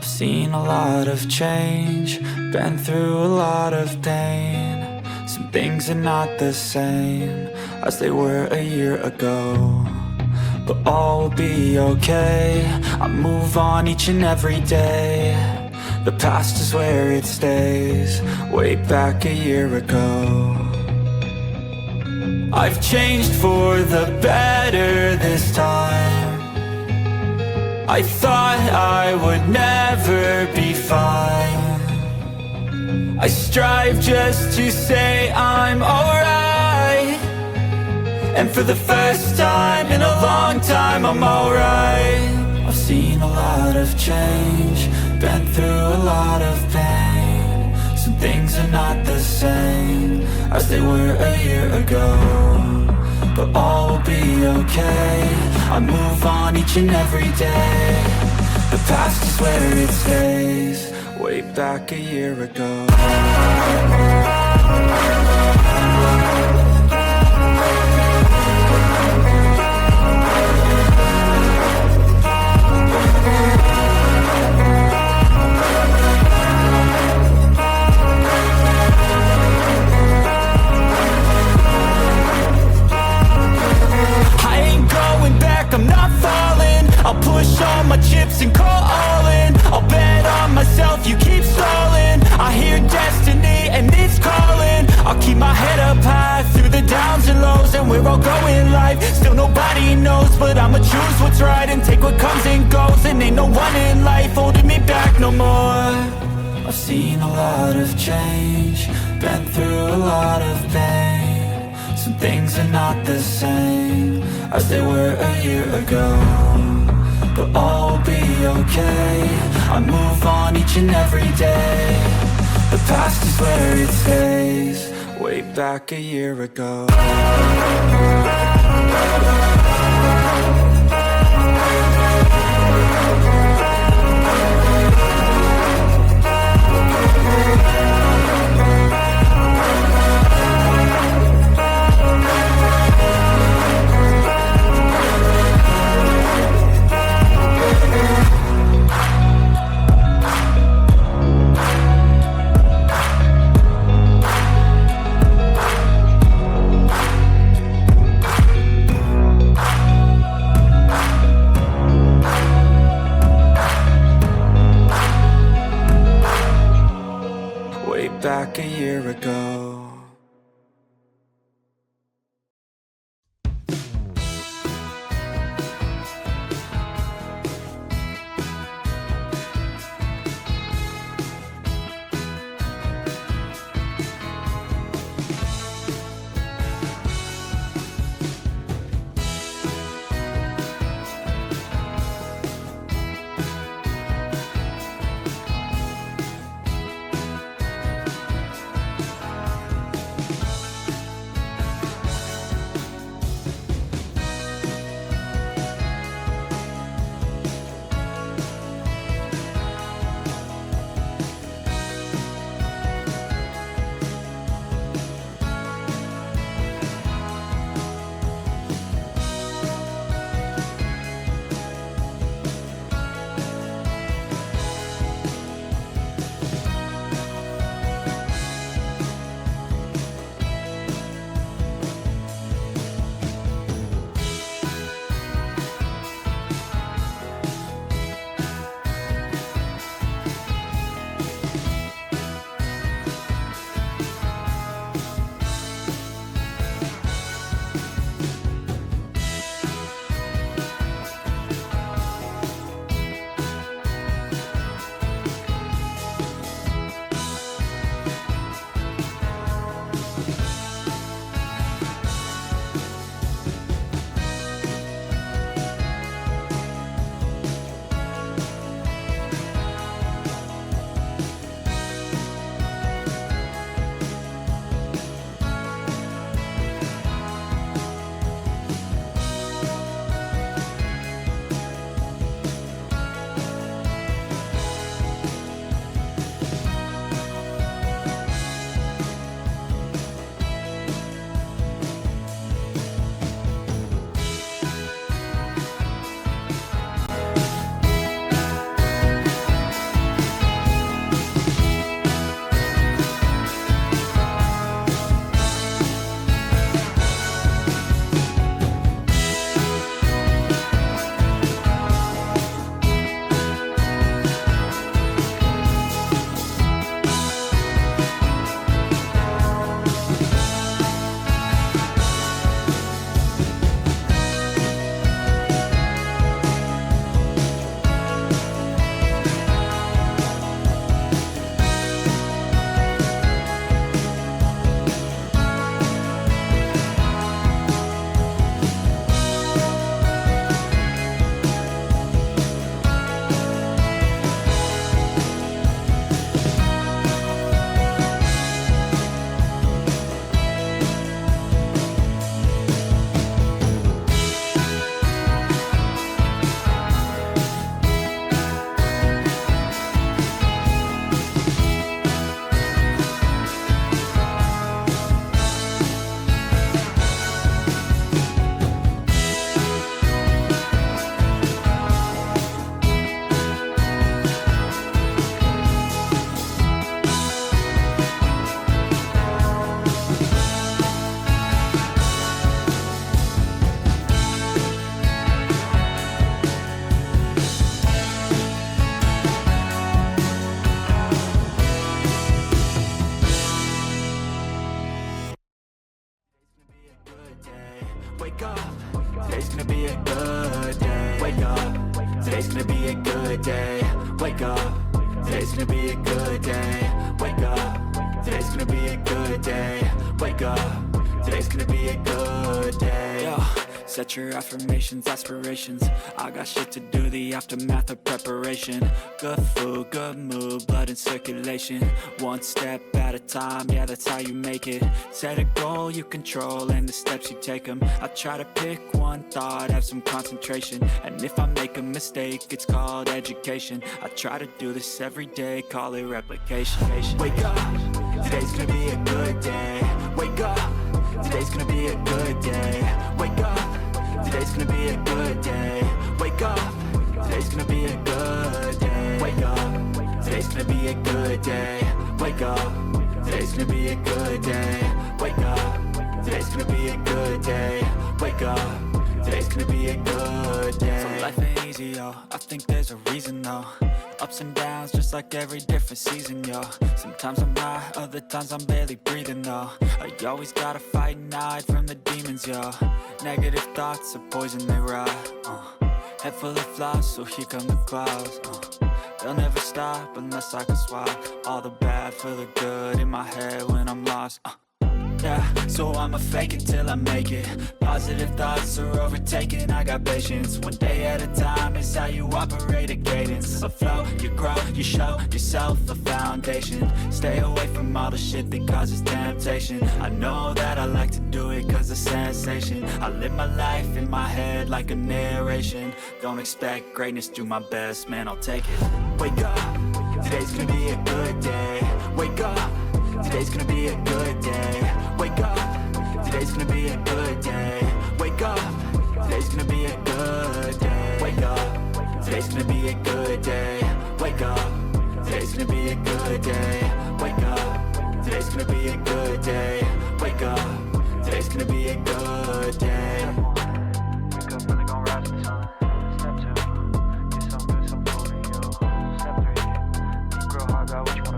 I've seen a lot of change, been through a lot of pain. Some things are not the same as they were a year ago, but all will be okay. I move on each and every day. The past is where it stays, way back a year ago. I've changed for the better this time. I thought I would never be fine. I strive just to say I'm alright, and for the first time in a long time I'm alright. I've seen a lot of change, been through a lot of pain. Some things are not the same as they were a year ago, but all will be okay. I move on each and every day. The past is where it stays, way back a year ago. I'm not falling. I'll push all my chips and call all in. I'll bet on myself, you keep stalling. I hear destiny and it's calling. I'll keep my head up high through the downs and lows, and we're all going life. Still nobody knows, but I'ma choose what's right and take what comes and goes. And ain't no one in life holding me back no more. I've seen a lot of change, been through a lot of pain. Some things are not the same as they were a year ago, but all will be okay. I move on each and every day. The past is where it stays, way back a year ago. Back a year ago. Today's gonna be a good day. Wake up. Today's gonna be a good day. Wake up. Today's gonna be a good day. Wake up. Today's gonna be a good day. Yo, set your affirmations, aspirations. I got shit to do, the aftermath of preparation. Good food, good mood, blood in circulation. One step at a time, yeah, that's how you make it. Set a goal you control and the steps you take them. I try to pick one thought, have some concentration. And if I make a mistake, it's called education. I try to do this every day, call it replication. Wake up, today's gonna be a good day. Wake up, today's gonna be a good day. Wake up, today's gonna be a good day. Wake up, today's gonna be a good day. Wake up, today's gonna be a good day. Wake up, today's gonna be a good day. Wake up, today's gonna be a good day. Wake up, today's gonna be a good day. So life ain't easy, yo, I think there's a reason though. Ups and downs, just like every different season, yo. Sometimes I'm high, other times I'm barely breathing, though. I always gotta fight and hide from the demons, yo. Negative thoughts are poison, they rot. Head full of flies, so here come the clouds. They'll never stop unless I can swap all the bad for the good in my head when I'm lost. Yeah, so I'ma fake it till I make it. Positive thoughts are overtaken, I got patience. One day at a time is how you operate a cadence. A flow, you grow, you show yourself a foundation. Stay away from all the shit that causes temptation. I know that I like to do it cause it's sensation. I live my life in my head like a narration. Don't expect greatness, do my best, man, I'll take it. Wake up, today's gonna be a good day. Wake up, today's gonna be a good day. Wake up, today's gonna be a good day. Wake up, today's gonna be a good day. Wake up, today's gonna be a good day. Wake up, today's gonna be a good day. Wake up, today's gonna be a good day. Wake up, today's gonna be a good day. Wake up, really gonna rise to the sun. Step 2, get some good, some food in you. Step 3, grow hard, got what you want.